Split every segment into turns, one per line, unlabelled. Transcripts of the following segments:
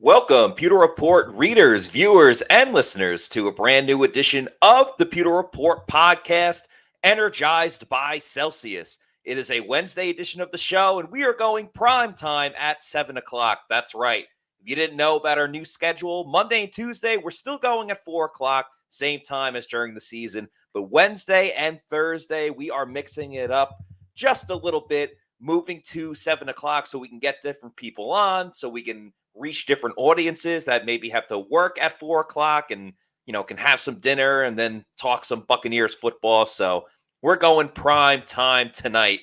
Welcome, Pewter Report readers, viewers, and listeners to a brand new edition of the Pewter Report podcast, Energized by Celsius. It is a Wednesday edition of the show, and we are going prime time at 7 o'clock. That's right. If you didn't know about our new schedule, Monday and Tuesday, we're still going at 4 o'clock, same time as during the season. But Wednesday and Thursday, we are mixing it up just a little bit, moving to 7 o'clock so we can get different people on, so we can reach different audiences that maybe have to work at 4 o'clock and, can have some dinner and then talk some Buccaneers football. So we're going prime time tonight.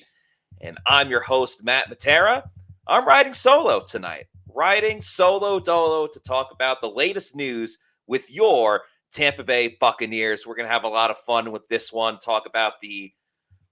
And I'm your host, Matt Matera. I'm riding solo tonight, riding solo dolo to talk about the latest news with your Tampa Bay Buccaneers. We're going to have a lot of fun with this one, talk about the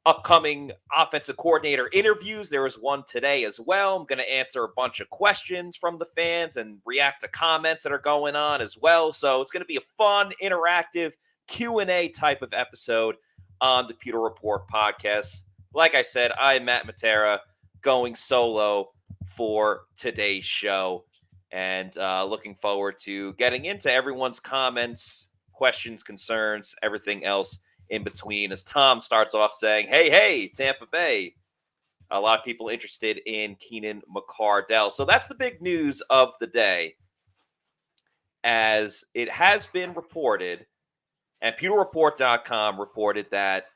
upcoming offensive coordinator interviews. There was one today as well. I'm going to answer a bunch of questions from the fans and react to comments that are going on as well. So it's going to be a fun, interactive Q&A type of episode on the Pewter Report podcast. Like I said, I'm Matt Matera, going solo for today's show, and looking forward to getting into everyone's comments, questions, concerns, everything else in between, as Tom starts off saying, hey, Tampa Bay. A lot of people interested in Keenan McCardell. So that's the big news of the day, as it has been reported, and PewterReport.com reported that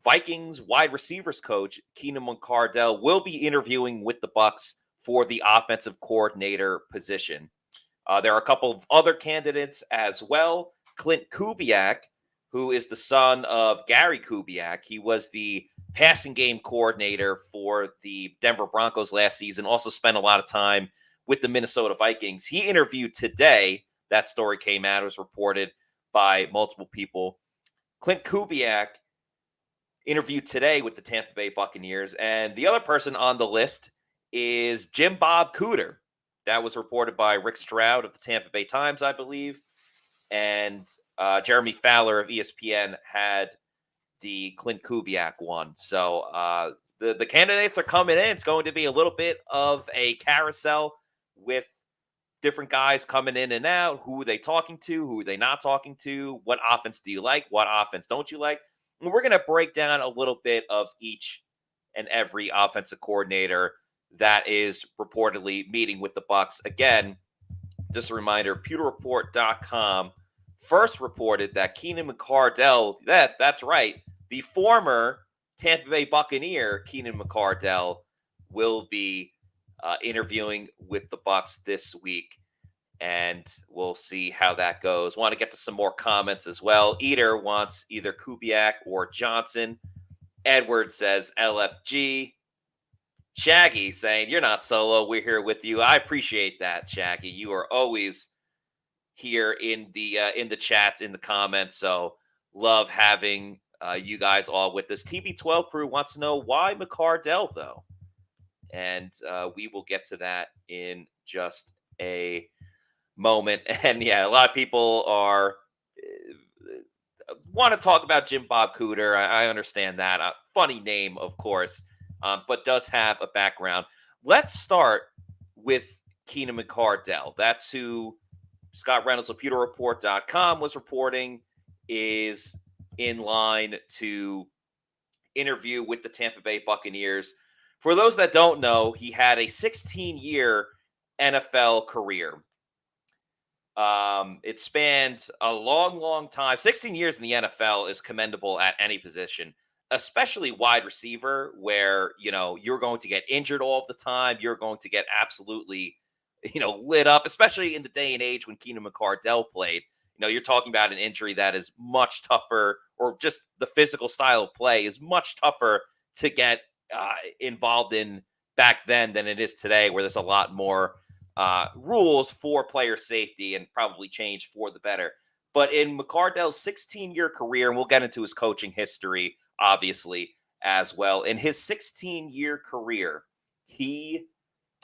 Vikings wide receivers coach Keenan McCardell will be interviewing with the Bucs for the offensive coordinator position. There are a couple of other candidates as well. Clint Kubiak, who is the son of Gary Kubiak. He was the passing game coordinator for the Denver Broncos last season, also spent a lot of time with the Minnesota Vikings. He interviewed today. That story came out. It was reported by multiple people. Clint Kubiak interviewed today with the Tampa Bay Buccaneers. And the other person on the list is Bob Cooter. That was reported by Rick Stroud of the Tampa Bay Times, I believe. And Jeremy Fowler of ESPN had the Clint Kubiak one. So the candidates are coming in. It's going to be a little bit of a carousel with different guys coming in and out. Who are they talking to? Who are they not talking to? What offense do you like? What offense don't you like? And we're going to break down a little bit of each and every offensive coordinator that is reportedly meeting with the Bucs. Again, just a reminder, PewterReport.com first reported that Keenan McCardell, that's right, the former Tampa Bay Buccaneer Keenan McCardell, will be interviewing with the Bucs this week, and we'll see how that goes. Want to get to some more comments as well. Eater wants either Kubiak or Johnson. Edward says LFG. Shaggy saying, you're not solo, we're here with you. I appreciate that, Shaggy. You are always here in the chats, in the comments. So love having you guys all with us. TB12 crew wants to know why McCardell, though. And we will get to that in just a moment. And yeah, a lot of people are want to talk about Bob Cooter. I understand that. Funny name, of course, but does have a background. Let's start with Keenan McCardell. That's who Scott Reynolds of PewterReport.com was reporting is in line to interview with the Tampa Bay Buccaneers. For those that don't know, he had a 16-year NFL career. It spanned a long, long time. 16 years in the NFL is commendable at any position, especially wide receiver, where, you're going to get injured all the time. You're going to get absolutely lit up, especially in the day and age when Keenan McCardell played. You're talking about an injury that is much tougher, or just the physical style of play is much tougher to get involved in back then than it is today, where there's a lot more rules for player safety and probably changed for the better. But in McCardell's 16-year career, and we'll get into his coaching history, obviously, as well. In his 16-year career, he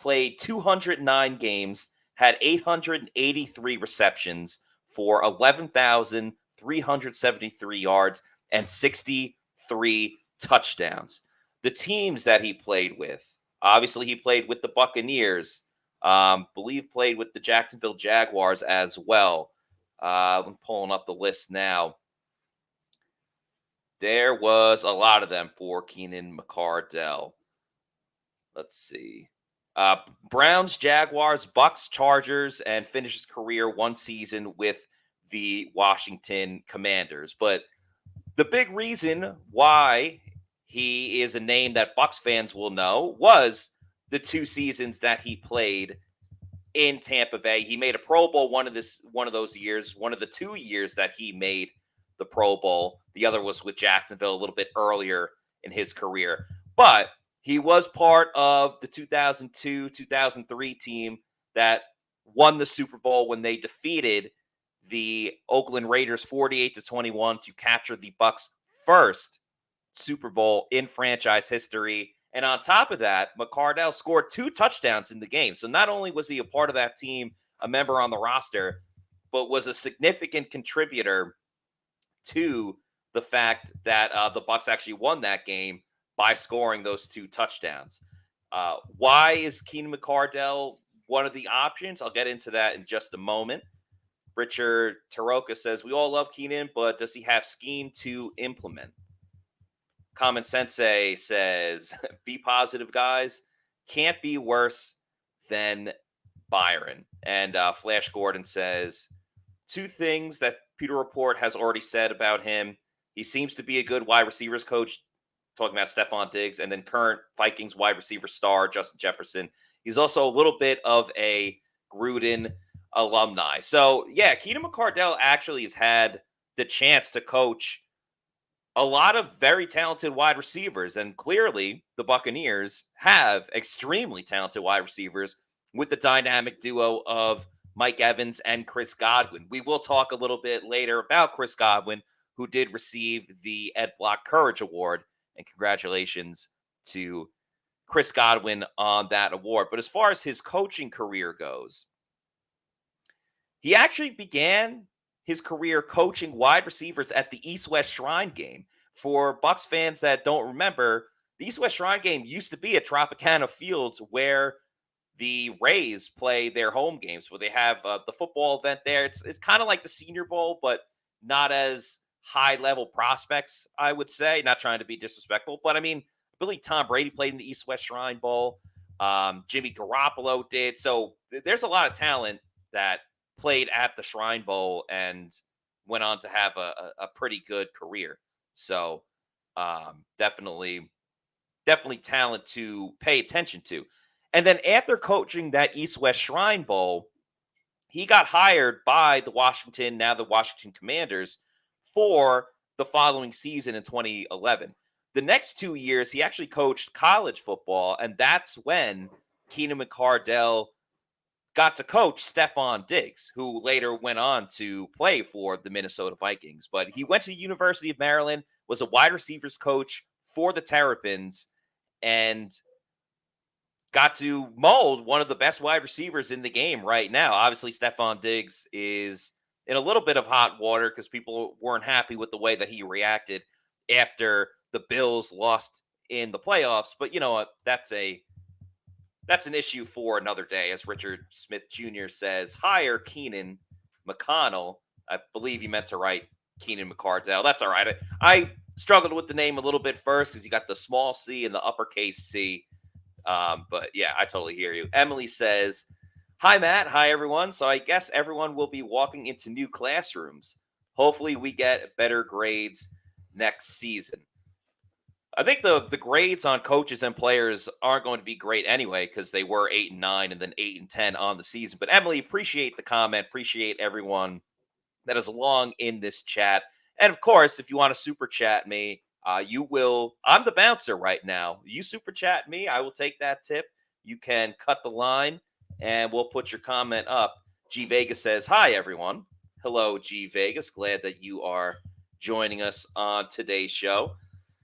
played 209 games, had 883 receptions for 11,373 yards and 63 touchdowns. The teams that he played with, obviously he played with the Buccaneers, Believe played with the Jacksonville Jaguars as well. I'm pulling up the list now. There was a lot of them for Keenan McCardell. Let's see. Browns, Jaguars, Bucs, Chargers, and finished his career one season with the Washington Commanders. But the big reason why he is a name that Bucs fans will know was the 2 seasons that he played in Tampa Bay. He made a Pro Bowl one of those years, one of the 2 years that he made the Pro Bowl. The other was with Jacksonville a little bit earlier in his career. But he was part of the 2002-2003 team that won the Super Bowl when they defeated the Oakland Raiders 48-21 to capture the Bucs' first Super Bowl in franchise history. And on top of that, McCardell scored 2 touchdowns in the game. So not only was he a part of that team, a member on the roster, but was a significant contributor to the fact that the Bucs actually won that game by scoring those 2 touchdowns. Why is Keenan McCardell one of the options? I'll get into that in just a moment. Richard Taroka says, we all love Keenan, but does he have scheme to implement? Common Sensei says, be positive, guys. Can't be worse than Byron. And Flash Gordon says, 2 things that Pewter Report has already said about him. He seems to be a good wide receivers coach, talking about Stephon Diggs, and then current Vikings wide receiver star, Justin Jefferson. He's also a little bit of a Gruden alumni. So, yeah, Keenan McCardell actually has had the chance to coach a lot of very talented wide receivers, and clearly the Buccaneers have extremely talented wide receivers with the dynamic duo of Mike Evans and Chris Godwin. We will talk a little bit later about Chris Godwin, who did receive the Ed Block Courage Award, and congratulations to Chris Godwin on that award. But as far as his coaching career goes, he actually began his career coaching wide receivers at the East-West Shrine game. For Bucs fans that don't remember, the East-West Shrine game used to be at Tropicana Fields, where the Rays play their home games, where they have the football event there. It's kind of like the Senior Bowl, but not as high-level prospects, I would say. Not trying to be disrespectful, but I mean, I believe Tom Brady played in the East-West Shrine Bowl. Jimmy Garoppolo did. So there's a lot of talent that played at the Shrine Bowl and went on to have a pretty good career. So definitely talent to pay attention to. And then after coaching that East-West Shrine Bowl, he got hired by the Washington Commanders for the following season in 2011. The next 2 years, he actually coached college football, and that's when Keenan McCardell got to coach Stephon Diggs, who later went on to play for the Minnesota Vikings. But he went to the University of Maryland, was a wide receivers coach for the Terrapins, and got to mold one of the best wide receivers in the game right now. Obviously, Stephon Diggs is in a little bit of hot water because people weren't happy with the way that he reacted after the Bills lost in the playoffs. But you know what? That's an issue for another day. As Richard Smith Jr. says, hire Keenan McConnell. I believe you meant to write Keenan McCardell. That's all right. I struggled with the name a little bit first because you got the small C and the uppercase C. But yeah, I totally hear you. Emily says, hi, Matt. Hi, everyone. So I guess everyone will be walking into new classrooms. Hopefully we get better grades next season. I think the grades on coaches and players aren't going to be great anyway, because they were 8-9 and then 8-10 on the season. But Emily, appreciate the comment. Appreciate everyone that is along in this chat. And of course, if you want to super chat me, you will. I'm the bouncer right now. You super chat me, I will take that tip. You can cut the line and we'll put your comment up. G Vegas says, hi, everyone. Hello, G Vegas. Glad that you are joining us on today's show.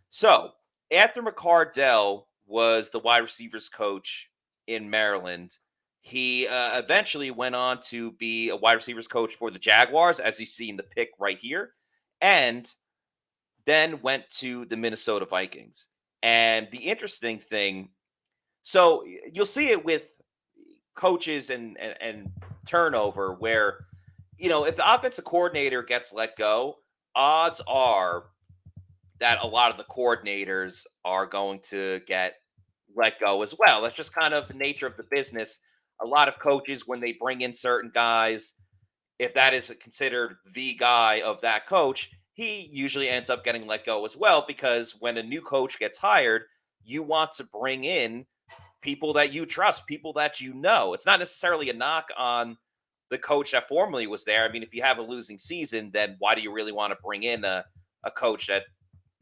So, after McCardell was the wide receivers coach in Maryland, he eventually went on to be a wide receivers coach for the Jaguars, as you see in the pic right here, and then went to the Minnesota Vikings. And the interesting thing, so you'll see it with coaches and turnover where, if the offensive coordinator gets let go, odds are that a lot of the coordinators are going to get let go as well. That's just kind of the nature of the business. A lot of coaches, when they bring in certain guys, if that is considered the guy of that coach, he usually ends up getting let go as well, because when a new coach gets hired, you want to bring in people that you trust, people that you know. It's not necessarily a knock on the coach that formerly was there. I mean, if you have a losing season, then why do you really want to bring in a coach that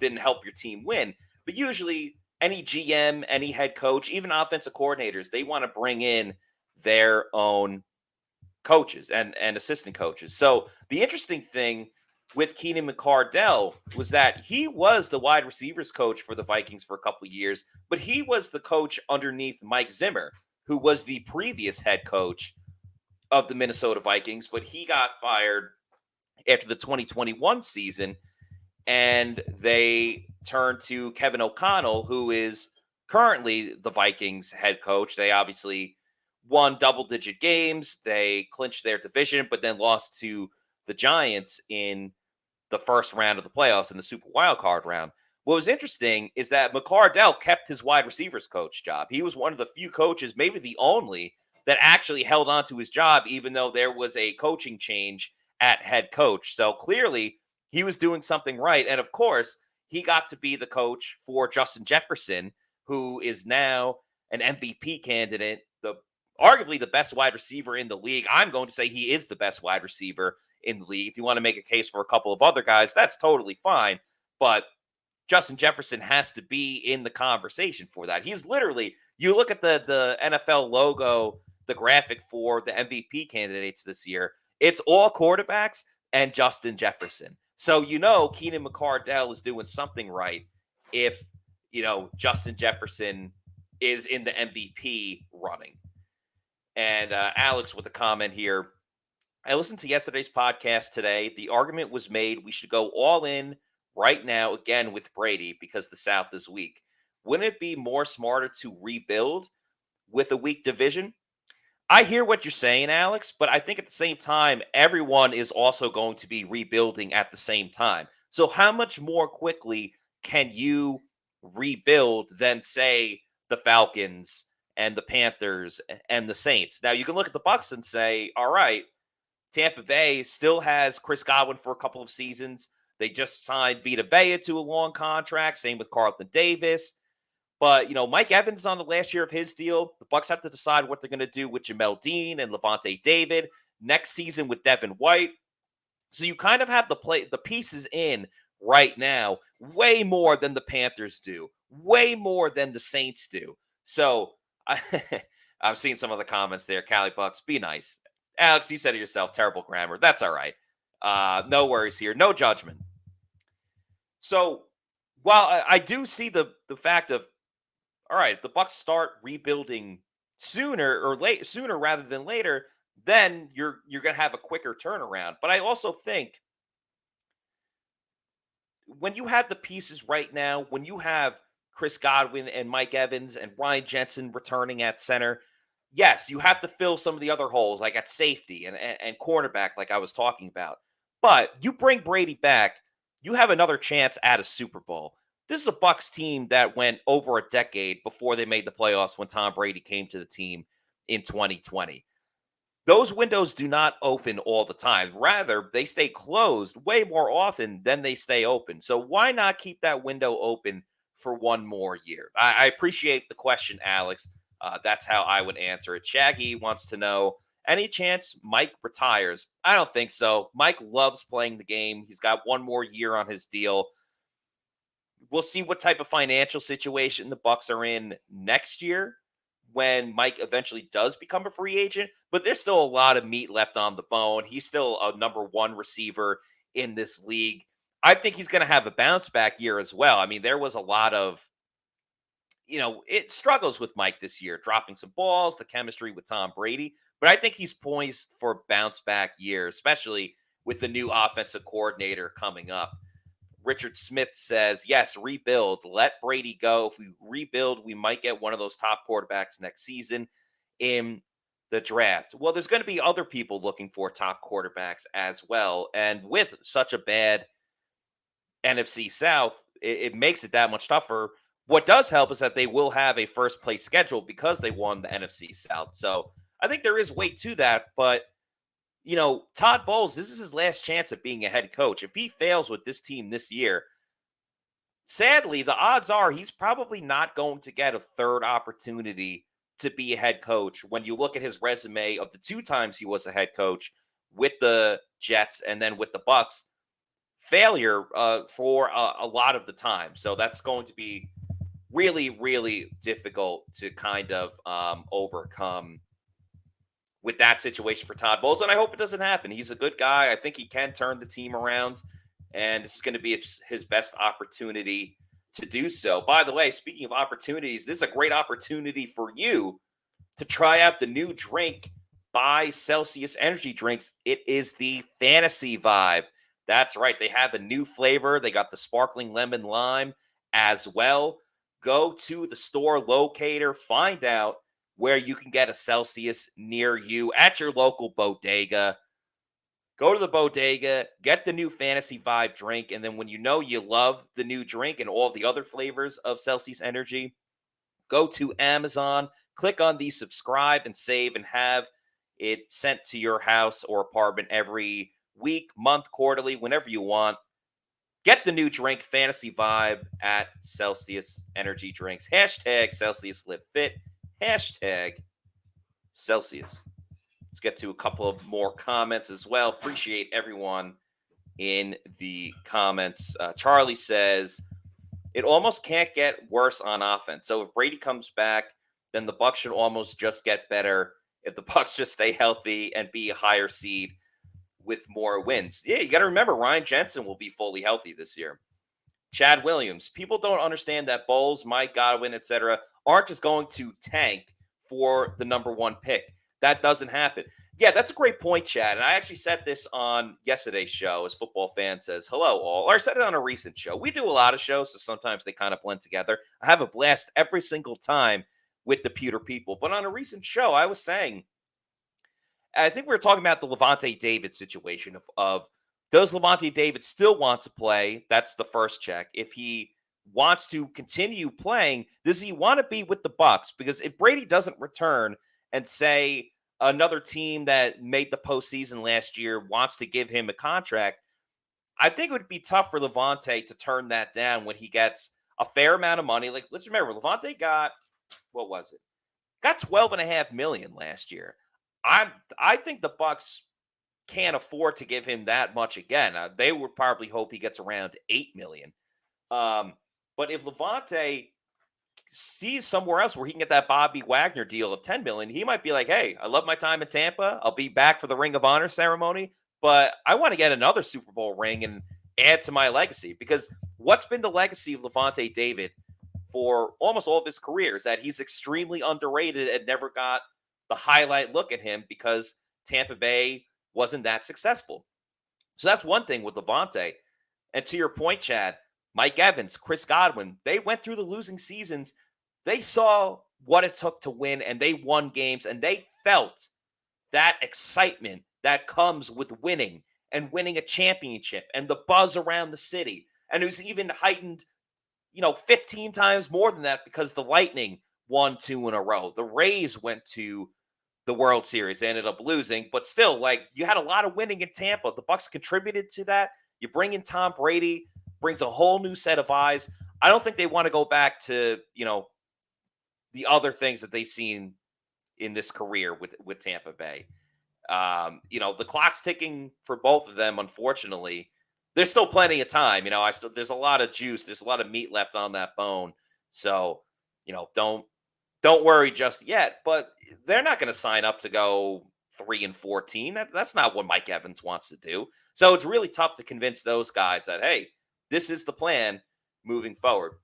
didn't help your team win? But usually, any GM, any head coach, even offensive coordinators, they want to bring in their own coaches and assistant coaches. So the interesting thing with Keenan McCardell was that he was the wide receivers coach for the Vikings for a couple of years, but he was the coach underneath Mike Zimmer, who was the previous head coach of the Minnesota Vikings, but he got fired after the 2021 season, and they turned to Kevin O'Connell, who is currently the Vikings head coach. They obviously won double-digit games. They clinched their division, but then lost to the Giants in the first round of the playoffs in the Super Wildcard round. What was interesting is that McCardell kept his wide receivers coach job. He was one of the few coaches, maybe the only, that actually held on to his job, even though there was a coaching change at head coach. So clearly, he was doing something right. And of course, he got to be the coach for Justin Jefferson, who is now an MVP candidate, arguably the best wide receiver in the league. I'm going to say he is the best wide receiver in the league. If you want to make a case for a couple of other guys, that's totally fine. But Justin Jefferson has to be in the conversation for that. He's literally, you look at the NFL logo, the graphic for the MVP candidates this year, it's all quarterbacks and Justin Jefferson. So, Keenan McCardell is doing something right if, Justin Jefferson is in the MVP running. And Alex with a comment here. I listened to yesterday's podcast today. The argument was made we should go all in right now again with Brady because the South is weak. Wouldn't it be more smarter to rebuild with a weak division? I hear what you're saying, Alex, but I think at the same time, everyone is also going to be rebuilding at the same time. So how much more quickly can you rebuild than, say, the Falcons and the Panthers and the Saints? Now, you can look at the Bucs and say, all right, Tampa Bay still has Chris Godwin for a couple of seasons. They just signed Vita Vea to a long contract. Same with Carlton Davis. But, Mike Evans is on the last year of his deal. The Bucs have to decide what they're going to do with Jamel Dean and Levante David next season with Devin White. So you kind of have the pieces in right now, way more than the Panthers do, way more than the Saints do. So I've seen some of the comments there. Cali Bucks, be nice. Alex, you said it yourself, terrible grammar. That's all right. No worries here. No judgment. So while I do see the fact of, all right, if the Bucs start rebuilding sooner rather than later, then you're going to have a quicker turnaround. But I also think when you have the pieces right now, when you have Chris Godwin and Mike Evans and Ryan Jensen returning at center, yes, you have to fill some of the other holes, like at safety and cornerback, like I was talking about. But you bring Brady back, you have another chance at a Super Bowl. This is a Bucs team that went over a decade before they made the playoffs when Tom Brady came to the team in 2020. Those windows do not open all the time. Rather, they stay closed way more often than they stay open. So why not keep that window open for one more year? I appreciate the question, Alex. That's how I would answer it. Shaggy wants to know, any chance Mike retires? I don't think so. Mike loves playing the game. He's got one more year on his deal. We'll see what type of financial situation the Bucs are in next year when Mike eventually does become a free agent. But there's still a lot of meat left on the bone. He's still a number one receiver in this league. I think he's going to have a bounce back year as well. I mean, there was a lot of, it struggles with Mike this year, dropping some balls, the chemistry with Tom Brady. But I think he's poised for a bounce back year, especially with the new offensive coordinator coming up. Richard Smith says, yes, rebuild. Let Brady go. If we rebuild, we might get one of those top quarterbacks next season. In the draft. Well, there's going to be other people looking for top quarterbacks as well. And with such a bad NFC South, it makes it that much tougher. What does help is that they will have a first place schedule because they won the NFC South. So I think there is weight to that. But, Todd Bowles, this is his last chance at being a head coach. If he fails with this team this year, sadly, the odds are he's probably not going to get a third opportunity to be a head coach when you look at his resume of the 2 times he was a head coach with the Jets and then with the Bucs. Failure for a lot of the time. So that's going to be really, really difficult to kind of overcome with that situation for Todd Bowles. And I hope it doesn't happen. He's a good guy. I think he can turn the team around. And this is going to be his best opportunity to do so. By the way, speaking of opportunities, this is a great opportunity for you to try out the new drink by Celsius Energy Drinks. It is the Fantasy Vibe. That's right. They have a new flavor. They got the sparkling lemon lime as well. Go to the store locator, find out where you can get a Celsius near you at your local bodega. Go to the bodega, get the new Fantasy Vibe drink, and then when you know you love the new drink and all the other flavors of Celsius Energy, go to Amazon, click on the subscribe and save, and have it sent to your house or apartment every week, month, quarterly, whenever you want. Get the new drink, Fantasy Vibe, at Celsius Energy Drinks. Hashtag Celsius Live Fit. Hashtag Celsius. Let's get to a couple of more comments as well. Appreciate everyone in the comments. Charlie says, it almost can't get worse on offense. So if Brady comes back, then the Bucs should almost just get better if the Bucs just stay healthy and be a higher seed with more wins. Yeah, you got to remember, Ryan Jensen will be fully healthy this year. Chad Williams, people don't understand that Bowles, Mike, Godwin, etc. aren't just going to tank for the number 1 pick. That doesn't happen. Yeah, that's a great point, Chad. And I actually said this on yesterday's show as Football Fan says, hello, all. Or I said it on a recent show. We do a lot of shows, so sometimes they kind of blend together. I have a blast every single time with the Pewter people. But on a recent show, I was saying, I think we were talking about the Levante David situation of does Levante David still want to play? That's the first check. If he wants to continue playing, does he want to be with the Bucs? Because if Brady doesn't return and say another team that made the postseason last year wants to give him a contract, I think it would be tough for Levante to turn that down when he gets a fair amount of money. Like, let's remember, Levante got, what was it? Got $12.5 million last year. I think the Bucs can't afford to give him that much again. They would probably hope he gets around $8 million. But if Levante sees somewhere else where he can get that Bobby Wagner deal of $10 million, he might be like, hey, I love my time in Tampa. I'll be back for the Ring of Honor ceremony, but I want to get another Super Bowl ring and add to my legacy. Because what's been the legacy of Levante David for almost all of his career is that he's extremely underrated and never got the highlight look at him because Tampa Bay wasn't that successful. So that's one thing with Levante. And to your point, Chad, Mike Evans, Chris Godwin, they went through the losing seasons. They saw what it took to win, and they won games, and they felt that excitement that comes with winning and winning a championship and the buzz around the city. And it was even heightened, 15 times more than that because the Lightning won 2 in a row. The Rays went to the World Series. They ended up losing, but still, you had a lot of winning in Tampa. The Bucs contributed to that. You bring in Tom Brady, brings a whole new set of eyes. I don't think they want to go back to, the other things that they've seen in this career with Tampa Bay. The clock's ticking for both of them, unfortunately. There's still plenty of time. There's a lot of juice. There's a lot of meat left on that bone. So, don't worry just yet, but they're not going to sign up to go 3-14. That's not what Mike Evans wants to do. So it's really tough to convince those guys that, hey, this is the plan moving forward.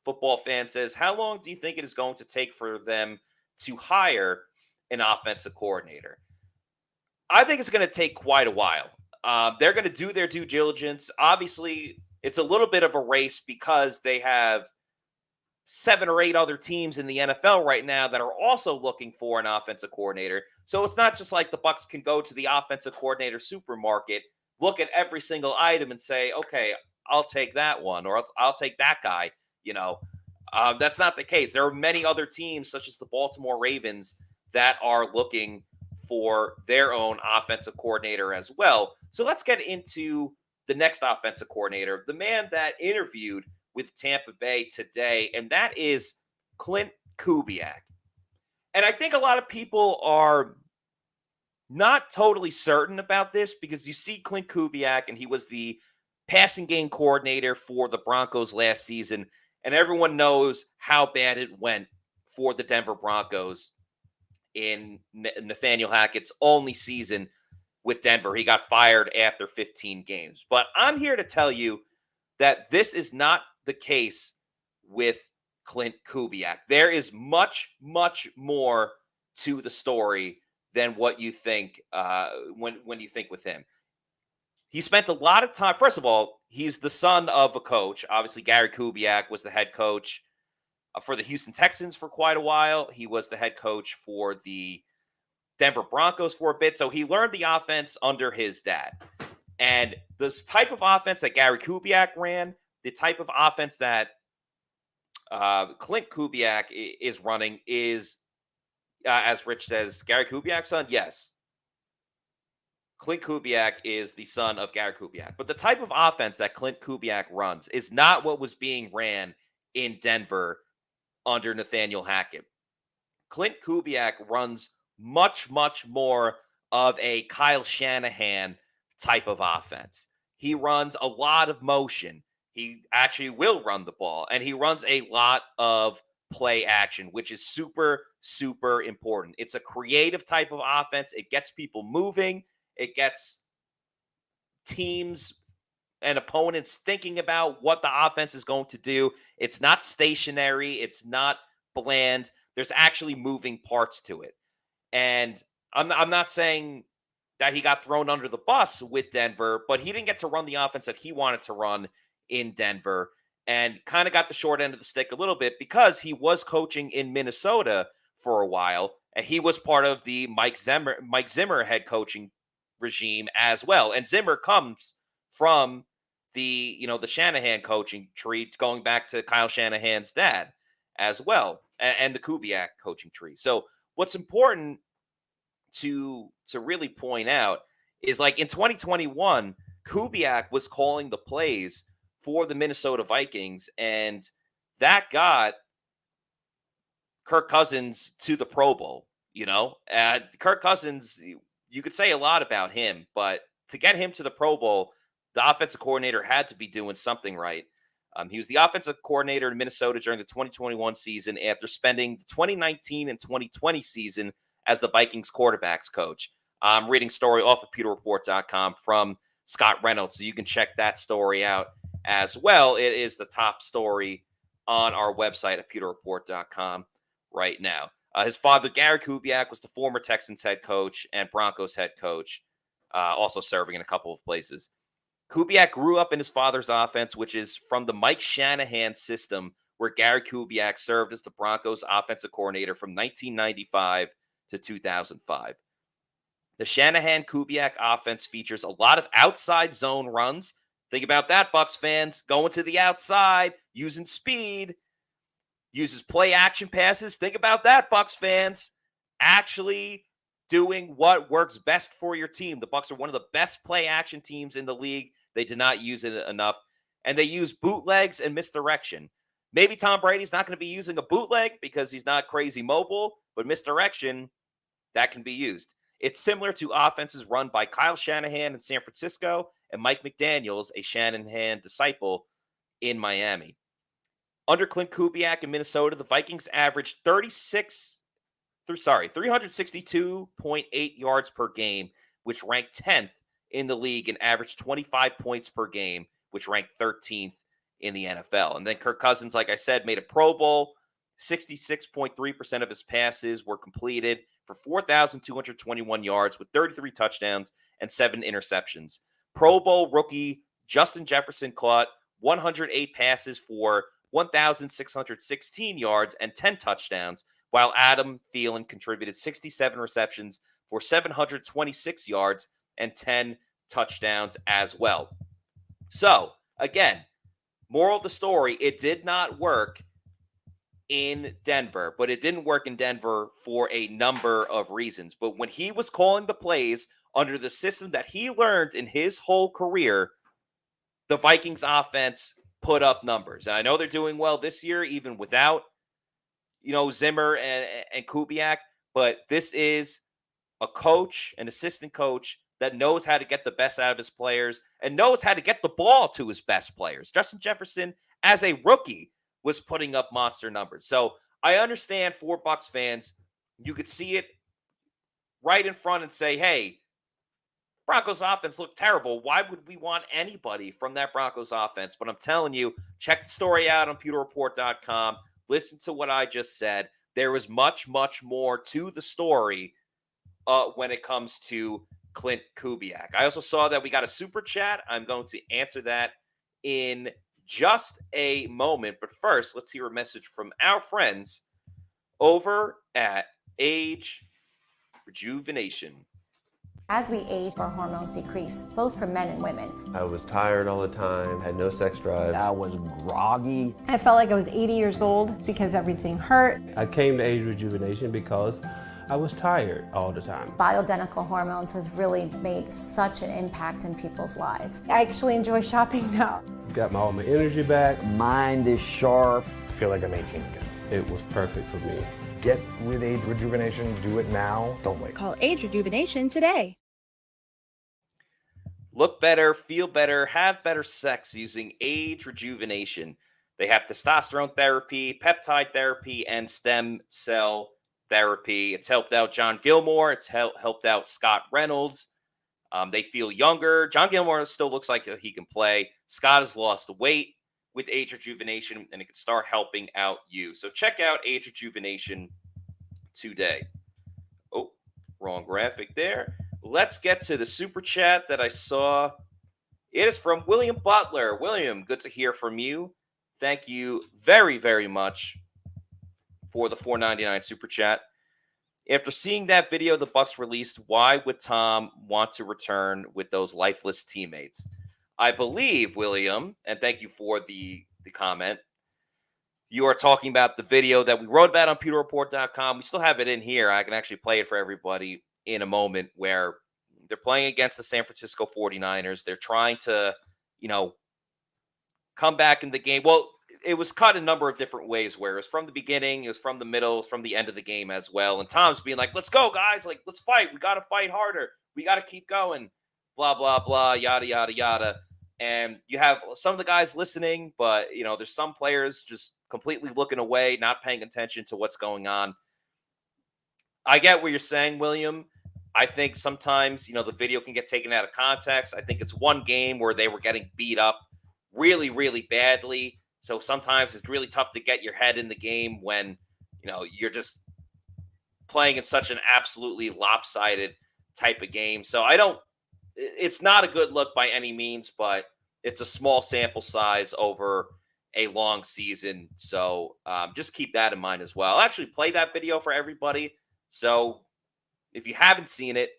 Football Fan says, how long do you think it is going to take for them to hire an offensive coordinator? I think it's going to take quite a while. They're going to do their due diligence. Obviously, it's a little bit of a race because they have 7 or 8 other teams in the NFL right now that are also looking for an offensive coordinator. So it's not just like the Bucs can go to the offensive coordinator supermarket, look at every single item and say, okay, I'll take that one, or I'll take that guy. That's not the case. There are many other teams, such as the Baltimore Ravens, that are looking for their own offensive coordinator as well. So let's get into the next offensive coordinator, the man that interviewed with Tampa Bay today, and that is Clint Kubiak. And I think a lot of people are not totally certain about this because you see Clint Kubiak, and he was the passing game coordinator for the Broncos last season, and everyone knows how bad it went for the Denver Broncos in Nathaniel Hackett's only season with Denver. He got fired after 15 games. But I'm here to tell you that this is not the case with Clint Kubiak. There is much, much more to the story than what you think when you think with him. He spent a lot of time. First of all, he's the son of a coach. Obviously, Gary Kubiak was the head coach for the Houston Texans for quite a while. He was the head coach for the Denver Broncos for a bit. So he learned the offense under his dad. And this type of offense that Gary Kubiak ran, the type of offense that Clint Kubiak is running is, as Rich says, Gary Kubiak's son? Yes. Clint Kubiak is the son of Gary Kubiak. But the type of offense that Clint Kubiak runs is not what was being ran in Denver under Nathaniel Hackett. Clint Kubiak runs much, much more of a Kyle Shanahan type of offense. He runs a lot of motion. He actually will run the ball, and he runs a lot of play action, which is super, super important. It's a creative type of offense. It gets people moving. It gets teams and opponents thinking about what the offense is going to do. It's not stationary. It's not bland. There's actually moving parts to it. And I'm not saying that he got thrown under the bus with Denver, but he didn't get to run the offense that he wanted to run in Denver, and kind of got the short end of the stick a little bit because he was coaching in Minnesota for a while, and he was part of the Mike Zimmer head coaching regime as well. And Zimmer comes from the Shanahan coaching tree, going back to Kyle Shanahan's dad as well, and the Kubiak coaching tree. So what's important to really point out is, like, in 2021, Kubiak was calling the plays for the Minnesota Vikings, and that got Kirk Cousins to the Pro Bowl. Kirk Cousins, you could say a lot about him, but to get him to the Pro Bowl, the offensive coordinator had to be doing something right. He was the offensive coordinator in Minnesota during the 2021 season after spending the 2019 and 2020 season as the Vikings quarterbacks coach. I'm reading story off of PewterReport.com from Scott Reynolds, so you can check that story out as well. It is the top story on our website at PewterReport.com right now. His father, Gary Kubiak, was the former Texans head coach and Broncos head coach, also serving in a couple of places. Kubiak grew up in his father's offense, which is from the Mike Shanahan system, where Gary Kubiak served as the Broncos offensive coordinator from 1995 to 2005. The Shanahan-Kubiak offense features a lot of outside zone runs. Think about that, Bucs fans. Going to the outside, using speed, uses play action passes. Think about that, Bucs fans. Actually doing what works best for your team. The Bucs are one of the best play action teams in the league. They did not use it enough. And they use bootlegs and misdirection. Maybe Tom Brady's not going to be using a bootleg because he's not crazy mobile, but misdirection, that can be used. It's similar to offenses run by Kyle Shanahan in San Francisco and Mike McDaniels, a Shanahan disciple, in Miami. Under Clint Kubiak in Minnesota, the Vikings averaged 362.8 yards per game, which ranked 10th in the league, and averaged 25 points per game, which ranked 13th in the NFL. And then Kirk Cousins, like I said, made a Pro Bowl. 66.3% of his passes were completed for 4,221 yards with 33 touchdowns and 7 interceptions. Pro Bowl rookie Justin Jefferson caught 108 passes for 1,616 yards and 10 touchdowns, while Adam Thielen contributed 67 receptions for 726 yards and 10 touchdowns as well. So, again, moral of the story, it did not work in Denver, but it didn't work in Denver for a number of reasons. But when he was calling the plays under the system that he learned in his whole career, the Vikings offense put up numbers. And I know they're doing well this year, even without, Zimmer and Kubiak, but this is a coach, an assistant coach that knows how to get the best out of his players and knows how to get the ball to his best players. Justin Jefferson, as a rookie, was putting up monster numbers. So I understand for Bucs fans, you could see it right in front and say, hey, Broncos offense looked terrible. Why would we want anybody from that Broncos offense? But I'm telling you, check the story out on pewterreport.com. Listen to what I just said. There is much, much more to the story when it comes to Clint Kubiak. I also saw that we got a super chat. I'm going to answer that in just a moment. But first, let's hear a message from our friends over at Age Rejuvenation.
As we age, our hormones decrease, both for men and women.
I was tired all the time, had no sex drive.
I was groggy.
I felt like I was 80 years old because everything hurt.
I came to Age Rejuvenation because I was tired all the time.
Bioidentical hormones has really made such an impact in people's lives.
I actually enjoy shopping now.
Got all my energy back.
Mind is sharp.
I feel like I'm 18 again.
It was perfect for me.
Get with Age Rejuvenation. Do it now. Don't wait.
Call Age Rejuvenation today.
Look better, feel better, have better sex using Age Rejuvenation. They have testosterone therapy, peptide therapy, and stem cell therapy. It's helped out John Gilmore. It's helped out Scott Reynolds. They feel younger. John Gilmore still looks like he can play. Scott has lost weight with Age Rejuvenation, and it can start helping out you. So check out Age Rejuvenation today. Oh, wrong graphic there. Let's get to the super chat that I saw. It is from William Butler. William, good to hear from you. Thank you very, very much for the $4.99 super chat. After seeing that video the Bucs released, why would Tom want to return with those lifeless teammates? I believe, William, and thank you for the comment, you are talking about the video that we wrote about on pewterreport.com. We still have it in here. I can actually play it for everybody in a moment, where they're playing against the San Francisco 49ers. They're trying to, come back in the game. Well, it was cut a number of different ways, where it was from the beginning, it was from the middle, it was from the end of the game as well. And Tom's being like, let's go, guys. Like, let's fight. We got to fight harder. We got to keep going. Blah, blah, blah, yada, yada, yada. And you have some of the guys listening, but, there's some players just completely looking away, not paying attention to what's going on. I get what you're saying, William. I think sometimes, the video can get taken out of context. I think it's one game where they were getting beat up really, really badly. So sometimes it's really tough to get your head in the game when, you're just playing in such an absolutely lopsided type of game. So it's not a good look by any means, but it's a small sample size over a long season. So just keep that in mind as well. I'll actually play that video for everybody. So if you haven't seen it,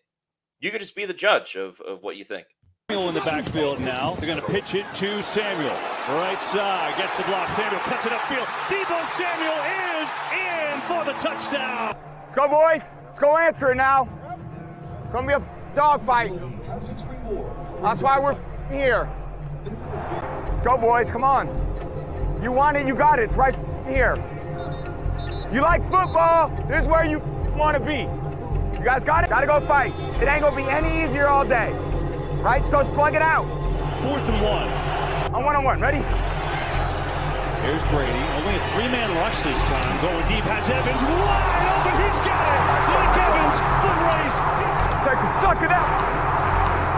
you could just be the judge of what you think.
Samuel in the backfield now. They're going to pitch it to Samuel. Right side, gets the block. Samuel cuts it upfield. Deebo Samuel is in for the touchdown.
Let's go, boys. Let's go answer it now. It's going to be a dogfight. That's why we're here. Let's go, boys. Come on. You want it, you got it. It's right here. You like football, this is where you want to be. You guys got it? Got to go fight. It ain't going to be any easier all day. Right? Let's go slug it out.
4th and 1.
On one-on-one. Ready?
Here's Brady. Only a 3-man rush this time. Going deep. Has Evans wide open. He's got it. Mike Evans. Foot race.
Suck it out.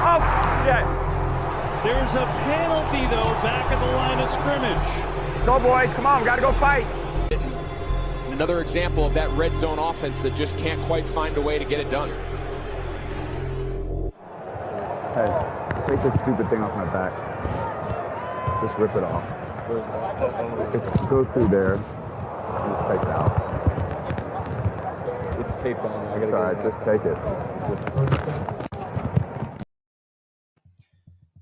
Oh, yeah.
There's a penalty, though, back at the line of scrimmage.
Let's go, boys. Come on. Got to go fight.
Another example of that red zone offense that just can't quite find a way to get it done.
Hey, take this stupid thing off my back. Just rip it off. It's go through there. Just take it out.
It's taped on. I
It's all right. Just take it.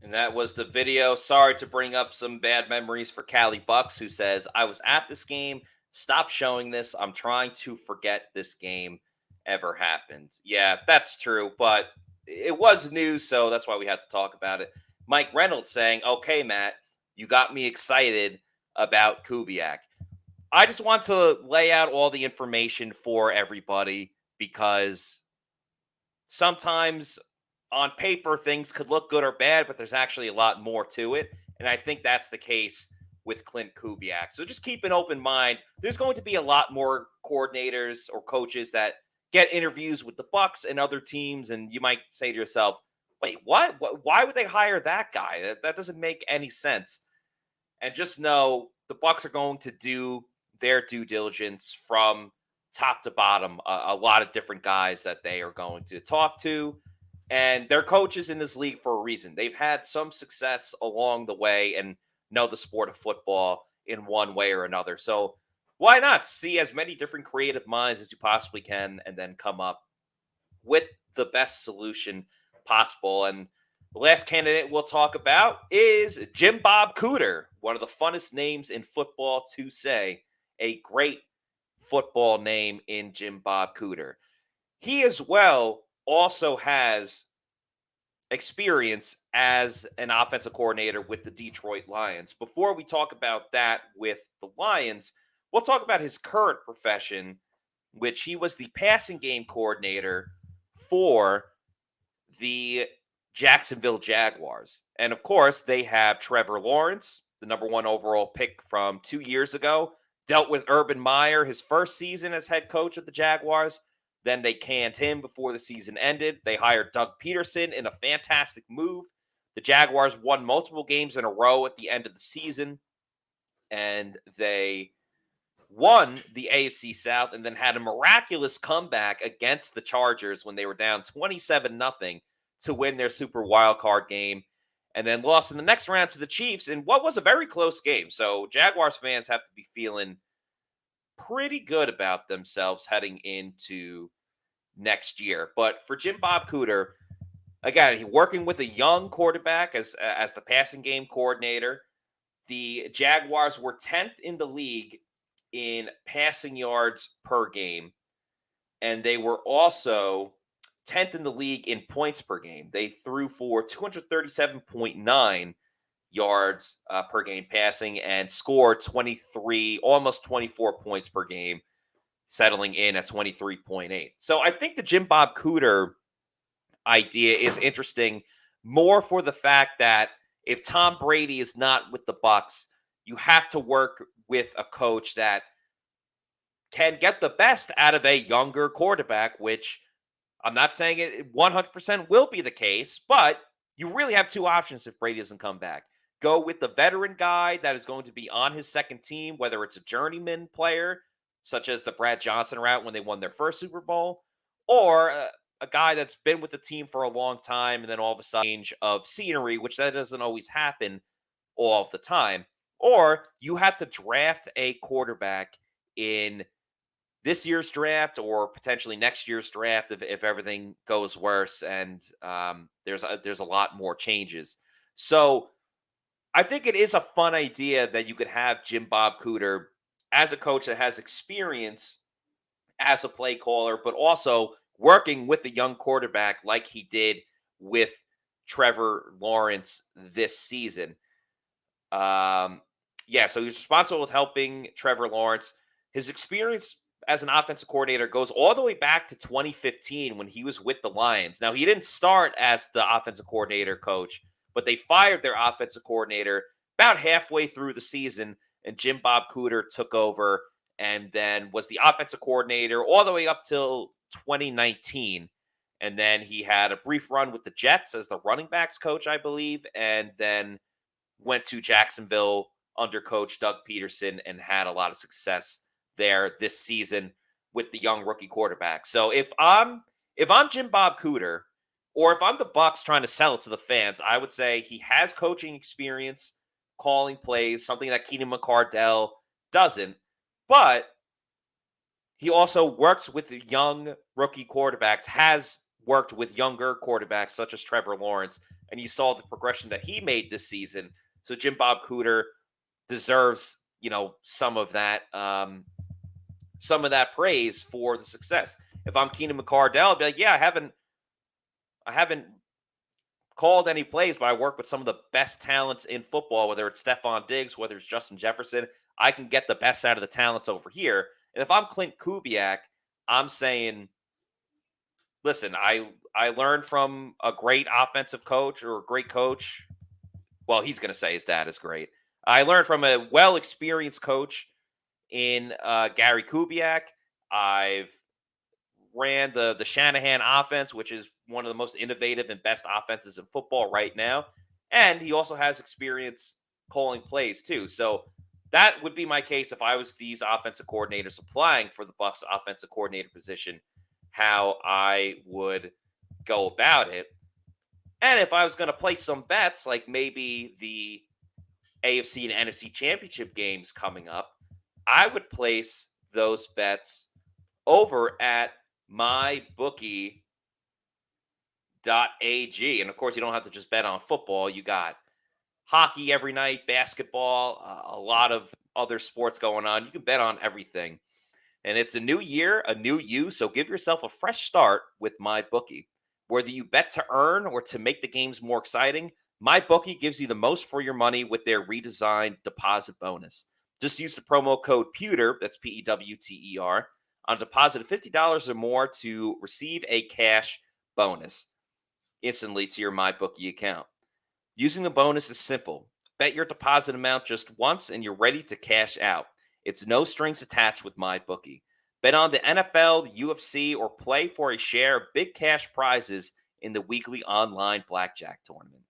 And that was the video. Sorry to bring up some bad memories for Callie Bucks, who says, I was at this game. Stop showing this. I'm trying to forget this game ever happened. Yeah, that's true, but it was news, so that's why we had to talk about it. Mike Reynolds saying, okay, Matt, you got me excited about Kubiak. I just want to lay out all the information for everybody because sometimes on paper things could look good or bad, but there's actually a lot more to it. And I think that's the case with Clint Kubiak. So just keep an open mind. There's going to be a lot more coordinators or coaches that get interviews with the Bucs and other teams. And you might say to yourself, wait, what? Why would they hire that guy? That doesn't make any sense. And just know the Bucs are going to do their due diligence from top to bottom. A lot of different guys that they are going to talk to. And they're coaches in this league for a reason. They've had some success along the way and know the sport of football in one way or another. So why not see as many different creative minds as you possibly can and then come up with the best solution possible? And the last candidate we'll talk about is Jim Bob Cooter, one of the funnest names in football to say. A great football name in Jim Bob Cooter. He as well also has experience as an offensive coordinator with the Detroit Lions. Before we talk about that with the Lions, we'll talk about his current profession, which he was the passing game coordinator for the Jacksonville Jaguars. And of course, they have Trevor Lawrence, the number 1 overall pick from 2 years ago, dealt with Urban Meyer his first season as head coach of the Jaguars. Then they canned him before the season ended. They hired Doug Peterson in a fantastic move. The Jaguars won multiple games in a row at the end of the season, and they won the AFC South and then had a miraculous comeback against the Chargers when they were down 27-0 to win their Super Wildcard game, and then lost in the next round to the Chiefs in what was a very close game. So Jaguars fans have to be feeling pretty good about themselves heading into next year. But for Jim Bob Cooter, again, he working with a young quarterback as the passing game coordinator. The Jaguars were 10th in the league in passing yards per game, and they were also 10th in the league in points per game. They threw for 237.9 yards per game passing and scored 23, almost 24 points per game, settling in at 23.8. So I think the Jim Bob Cooter idea is interesting more for the fact that if Tom Brady is not with the Bucs, you have to work with a coach that can get the best out of a younger quarterback, which I'm not saying it 100% will be the case, but you really have two options if Brady doesn't come back. Go with the veteran guy that is going to be on his second team, whether it's a journeyman player, such as the Brad Johnson route when they won their first Super Bowl, or a guy that's been with the team for a long time and then all of a sudden change of scenery, which that doesn't always happen all of the time. Or you have to draft a quarterback in this year's draft or potentially next year's draft if everything goes worse and there's a lot more changes. So I think it is a fun idea that you could have Jim Bob Cooter as a coach that has experience as a play caller, but also working with a young quarterback like he did with Trevor Lawrence this season. So he's responsible with helping Trevor Lawrence. His experience as an offensive coordinator goes all the way back to 2015 when he was with the Lions. Now, he didn't start as the offensive coordinator coach, but they fired their offensive coordinator about halfway through the season, and Jim Bob Cooter took over and then was the offensive coordinator all the way up till 2019. And then he had a brief run with the Jets as the running backs coach, I believe, and then went to Jacksonville under coach Doug Peterson and had a lot of success there this season with the young rookie quarterback. So if I'm Jim Bob Cooter, or if I'm the Bucs trying to sell it to the fans, I would say he has coaching experience calling plays, something that Keenan McCardell doesn't. But he also works with young rookie quarterbacks, has worked with younger quarterbacks such as Trevor Lawrence, and you saw the progression that he made this season. So Jim Bob Cooter deserves, some of that praise for the success. If I'm Keenan McCardell, I'd be like, yeah, I haven't called any plays, but I work with some of the best talents in football, whether it's Stephon Diggs, whether it's Justin Jefferson. I can get the best out of the talents over here. And if I'm Clint Kubiak, I'm saying, listen, I learned from a great offensive coach or a great coach. Well, he's going to say his dad is great. I learned from a well-experienced coach in Gary Kubiak. I've ran the Shanahan offense, which is one of the most innovative and best offenses in football right now. And he also has experience calling plays too. So that would be my case if I was these offensive coordinators applying for the Bucs offensive coordinator position, how I would go about it. And if I was going to play some bets, like maybe the AFC and NFC championship games coming up, I would place those bets over at mybookie.ag. And of course, you don't have to just bet on football. You got hockey every night, basketball, a lot of other sports going on. You can bet on everything. And it's a new year, a new you. So give yourself a fresh start with MyBookie. Whether you bet to earn or to make the games more exciting, MyBookie gives you the most for your money with their redesigned deposit bonus. Just use the promo code Pewter, that's P-E-W-T-E-R, on a deposit of $50 or more to receive a cash bonus instantly to your MyBookie account. Using the bonus is simple. Bet your deposit amount just once and you're ready to cash out. It's no strings attached with MyBookie. Bet on the NFL, the UFC, or play for a share of big cash prizes in the weekly online blackjack tournament.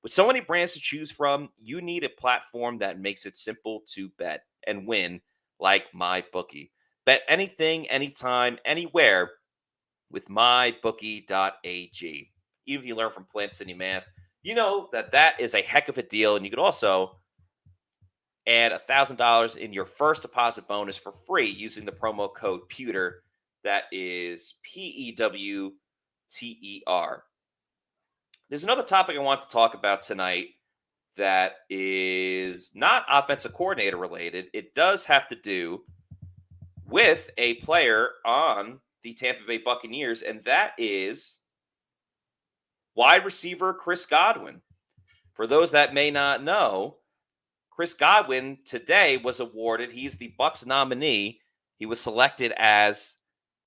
With so many brands to choose from, you need a platform that makes it simple to bet and win like MyBookie. Bet anything, anytime, anywhere with mybookie.ag. Even if you learn from Plant City Math, you know that is a heck of a deal. And you could also add $1,000 in your first deposit bonus for free using the promo code Pewter. That is Pewter. There's another topic I want to talk about tonight that is not offensive coordinator related. It does have to do with a player on the Tampa Bay Buccaneers, and that is wide receiver Chris Godwin. For those that may not know, Chris Godwin today was awarded, he's the Bucs nominee. He was selected as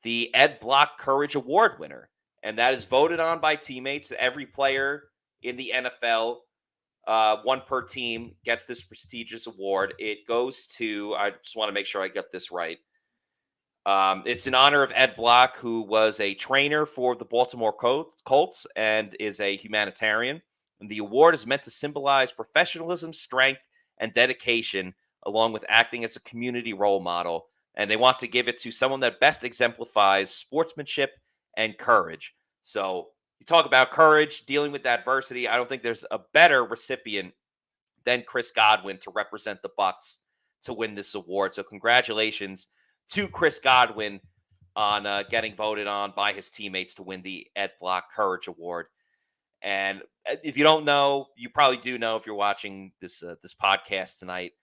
the Ed Block Courage Award winner. And that is voted on by teammates. Every player in the NFL, one per team, gets this prestigious award. It goes to, I just want to make sure I get this right. It's in honor of Ed Block, who was a trainer for the Baltimore Colts and is a humanitarian. And the award is meant to symbolize professionalism, strength, and dedication, along with acting as a community role model. And they want to give it to someone that best exemplifies sportsmanship and courage. So you talk about courage, dealing with adversity. I don't think there's a better recipient than Chris Godwin to represent the Bucs to win this award. So congratulations to Chris Godwin on getting voted on by his teammates to win the Ed Block Courage Award. And if you don't know, you probably do know if you're watching this podcast tonight.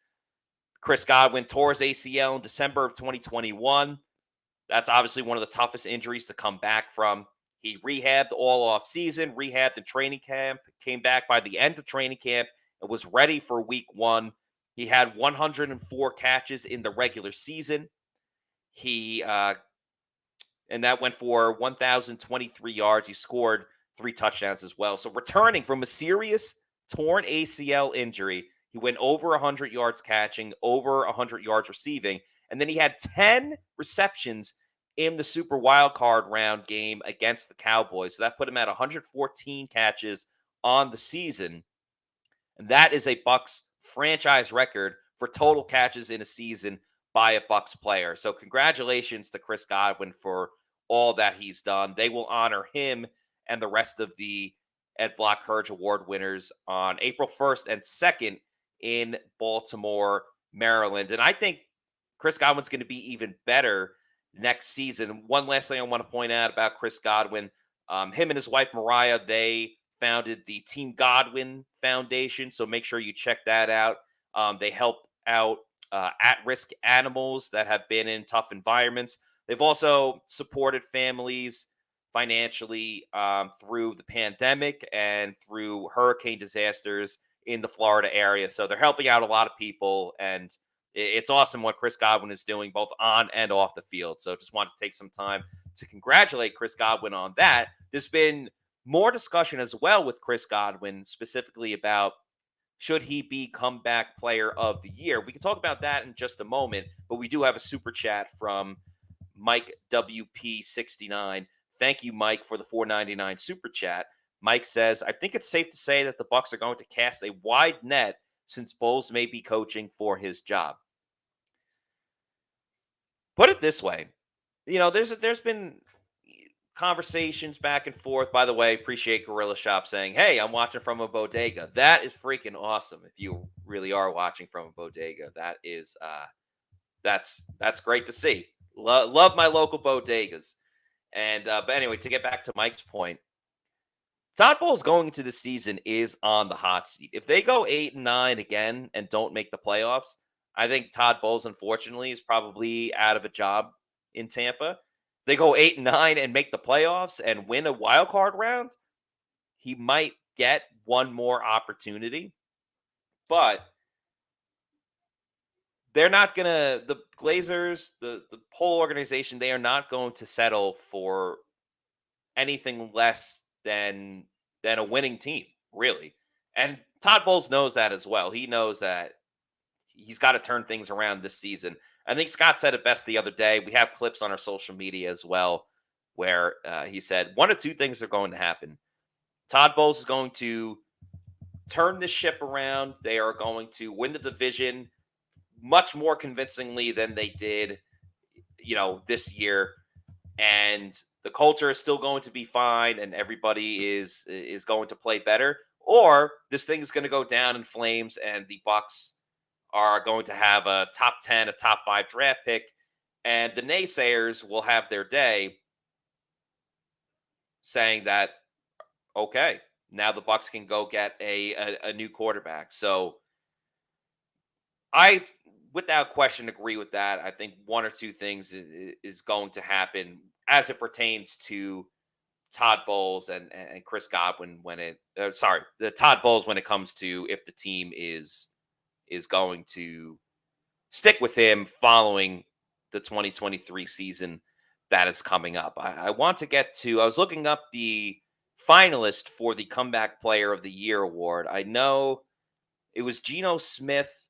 Chris Godwin tore his ACL in December of 2021. That's obviously one of the toughest injuries to come back from. He rehabbed all off season, rehabbed in training camp, came back by the end of training camp, and was ready for week one. He had 104 catches in the regular season. And that went for 1,023 yards. He scored 3 touchdowns as well. So returning from a serious torn ACL injury, he went over 100 yards catching, over 100 yards receiving, and then he had 10 receptions in the Super Wildcard round game against the Cowboys. So that put him at 114 catches on the season. And that is a Bucs franchise record for total catches in a season by a Bucs player. So congratulations to Chris Godwin for all that he's done. They will honor him and the rest of the Ed Block Courage Award winners on April 1st and 2nd in Baltimore, Maryland. And I think Chris Godwin's going to be even better next season. One last thing I want to point out about Chris Godwin, him and his wife, Mariah, they founded the Team Godwin Foundation. So make sure you check that out. They help out at-risk animals that have been in tough environments. They've also supported families financially through the pandemic and through hurricane disasters in the Florida area. So they're helping out a lot of people, and it's awesome what Chris Godwin is doing both on and off the field. So just wanted to take some time to congratulate Chris Godwin on that. There's been more discussion as well with Chris Godwin, specifically about should he be comeback player of the year. We can talk about that in just a moment, but we do have a super chat from Mike WP69. Thank you, Mike, for the $4.99 super chat. Mike says, I think it's safe to say that the Bucs are going to cast a wide net since Bowles may be coaching for his job. Put it this way. You know, there's been conversations back and forth. By the way, appreciate Gorilla Shop saying, hey, I'm watching from a bodega. That is freaking awesome. If you really are watching from a bodega, that is that's great to see. Love my local bodegas. And but anyway, to get back to Mike's point, Todd Bowles going into the season is on the hot seat. If they go 8-9 again and don't make the playoffs, I think Todd Bowles, unfortunately, is probably out of a job in Tampa. If they go 8-9 and make the playoffs and win a wild card round, he might get one more opportunity. But they're not going to, the Glazers, the whole organization, they are not going to settle for anything less than a winning team, really. And Todd Bowles knows that as well. He knows that he's got to turn things around this season. I think Scott said it best the other day. We have clips on our social media as well where he said one of two things are going to happen. Todd Bowles is going to turn the ship around. They are going to win the division much more convincingly than they did, this year. And the culture is still going to be fine and everybody is going to play better. Or this thing is going to go down in flames and the Bucs are going to have a top 10, a top 5 draft pick, and the naysayers will have their day saying that, okay, now the Bucs can go get a new quarterback. So I, without question, agree with that. I think one or two things is going to happen as it pertains to Todd Bowles and Chris Godwin the Todd Bowles when it comes to if the team is going to stick with him following the 2023 season that is coming up. I want to get to, I was looking up the finalist for the Comeback Player of the Year award. I know it was Geno Smith.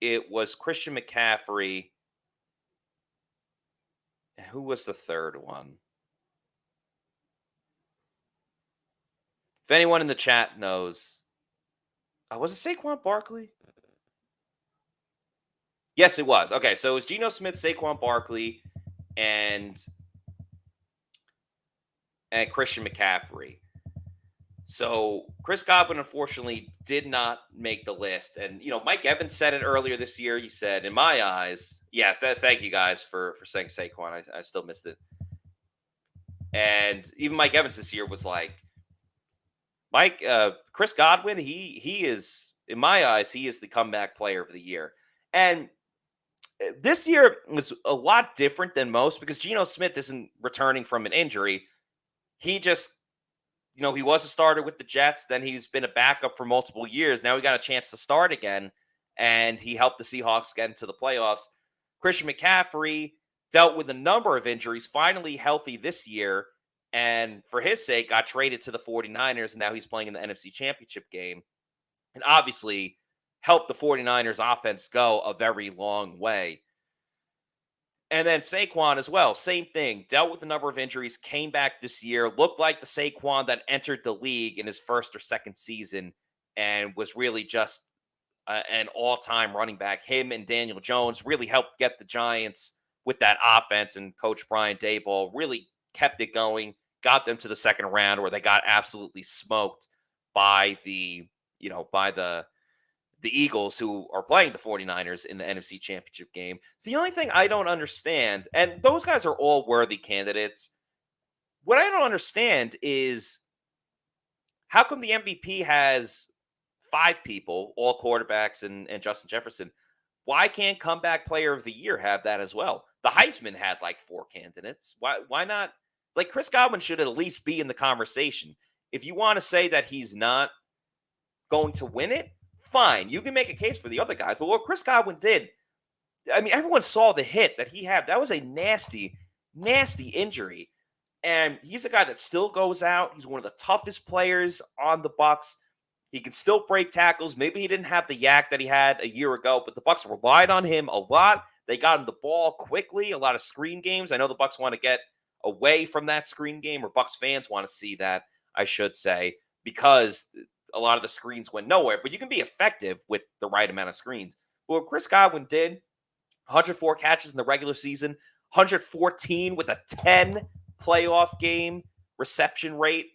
It was Christian McCaffrey. Who was the third one? If anyone in the chat knows, was it Saquon Barkley? Yes, it was. Okay, so it was Geno Smith, Saquon Barkley, and Christian McCaffrey. So Chris Godwin, unfortunately, did not make the list. And, Mike Evans said it earlier this year. He said, in my eyes, thank you guys for saying Saquon. I still missed it. And even Mike Evans this year was like, Chris Godwin, he is, in my eyes, he is the comeback player of the year. And this year was a lot different than most because Geno Smith isn't returning from an injury. He just, he was a starter with the Jets. Then he's been a backup for multiple years. Now he got a chance to start again, and he helped the Seahawks get into the playoffs. Christian McCaffrey dealt with a number of injuries, finally healthy this year, and for his sake, got traded to the 49ers, and now he's playing in the NFC Championship game. And obviously helped the 49ers offense go a very long way. And then Saquon as well, same thing. Dealt with a number of injuries, came back this year, looked like the Saquon that entered the league in his first or second season and was really just an all-time running back. Him and Daniel Jones really helped get the Giants with that offense, and Coach Brian Daboll really kept it going, got them to the second round where they got absolutely smoked by the the Eagles, who are playing the 49ers in the NFC Championship game. It's the only thing I don't understand, and those guys are all worthy candidates. What I don't understand is how come the MVP has 5 people, all quarterbacks and Justin Jefferson? Why can't comeback player of the year have that as well? The Heisman had like 4 candidates. Why not? Like, Chris Godwin should at least be in the conversation. If you want to say that he's not going to win it, fine. You can make a case for the other guys. But what Chris Godwin did, I mean, everyone saw the hit that he had. That was a nasty, nasty injury. And he's a guy that still goes out. He's one of the toughest players on the Bucs. He can still break tackles. Maybe he didn't have the yak that he had a year ago, but the Bucs relied on him a lot. They got him the ball quickly, a lot of screen games. I know the Bucs want to get away from that screen game, or Bucs fans want to see that, I should say, because a lot of the screens went nowhere. But you can be effective with the right amount of screens. But what Chris Godwin did, 104 catches in the regular season, 114 with a 10 playoff game reception rate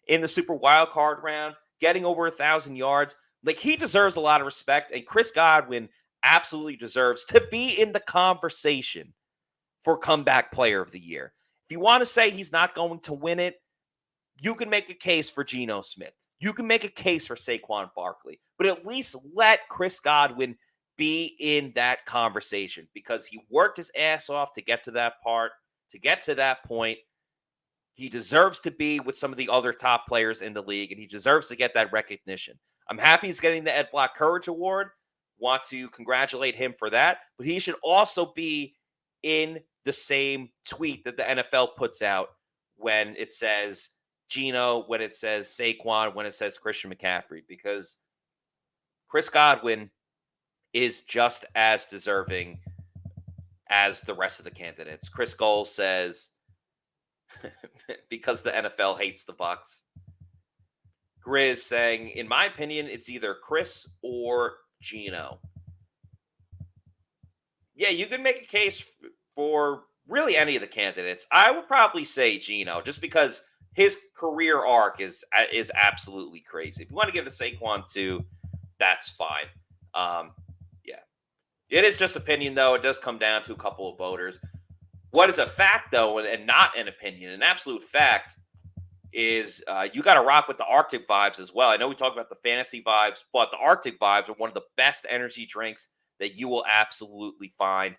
in the Super Wild Card round, getting over 1,000 yards. Like, he deserves a lot of respect, and Chris Godwin absolutely deserves to be in the conversation for comeback player of the year. If you want to say he's not going to win it, you can make a case for Geno Smith. You can make a case for Saquon Barkley, but at least let Chris Godwin be in that conversation, because he worked his ass off to get to that part, to get to that point. He deserves to be with some of the other top players in the league, and he deserves to get that recognition. I'm happy he's getting the Ed Block Courage Award. Want to congratulate him for that, but he should also be in the same tweet that the NFL puts out when it says Geno, when it says Saquon, when it says Christian McCaffrey, because Chris Godwin is just as deserving as the rest of the candidates. Chris Gold says, because the NFL hates the Bucs. Grizz saying, in my opinion, it's either Chris or Geno. Yeah, you can make a case for really any of the candidates. I would probably say Geno, just because his career arc is absolutely crazy. If you want to give the Saquon to, that's fine. Yeah. It is just opinion, though. It does come down to a couple of voters. What is a fact, though, and not an opinion, an absolute fact, is you got to rock with the Arctic Vibes as well. I know we talk about the fantasy vibes, but the Arctic Vibes are one of the best energy drinks that you will absolutely find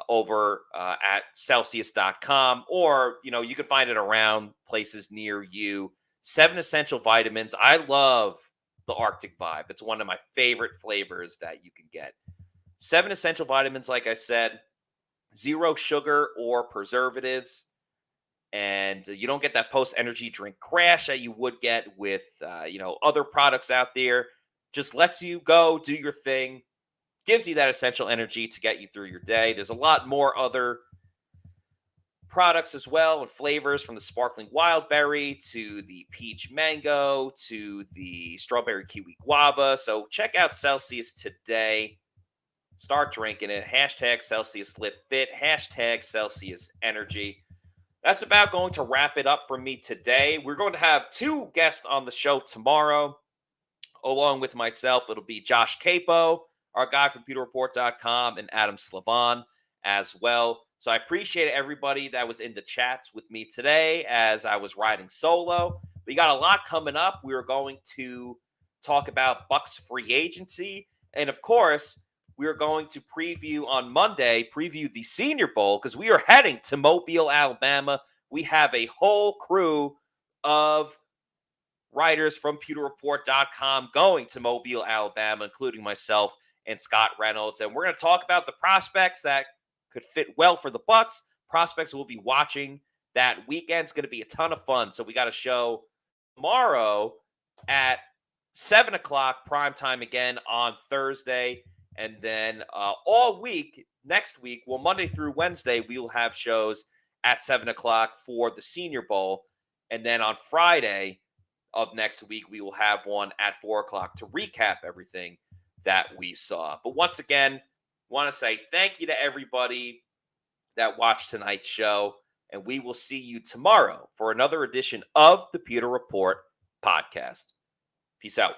over at Celsius.com, or, you can find it around places near you. 7 essential vitamins. I love the Arctic Vibe. It's one of my favorite flavors that you can get. 7 essential vitamins, like I said, 0 sugar or preservatives. And you don't get that post-energy drink crash that you would get with, other products out there. Just lets you go, do your thing, gives you that essential energy to get you through your day. There's a lot more other products as well, and flavors, from the sparkling wild berry to the peach mango to the strawberry kiwi guava. So check out Celsius today. Start drinking it. Hashtag Celsius Live Fit. Hashtag Celsius Energy. That's about going to wrap it up for me today. We're going to have 2 guests on the show tomorrow, along with myself. It'll be Josh Capo, our guy from PewterReport.com, and Adam Slavon as well. So I appreciate everybody that was in the chats with me today as I was riding solo. We got a lot coming up. We are going to talk about Bucs free agency. And, of course, we are going to preview on Monday, the Senior Bowl, because we are heading to Mobile, Alabama. We have a whole crew of writers from PewterReport.com going to Mobile, Alabama, including myself and Scott Reynolds. And we're going to talk about the prospects that could fit well for the Bucs. Prospects we'll be watching that weekend. It's going to be a ton of fun. So we got a show tomorrow at 7 o'clock prime time again on Thursday. And then all week, next week, Monday through Wednesday, we will have shows at 7 o'clock for the Senior Bowl. And then on Friday of next week, we will have one at 4 o'clock to recap everything that we saw. But once again, want to say thank you to everybody that watched tonight's show. And we will see you tomorrow for another edition of the Pewter Report podcast. Peace out.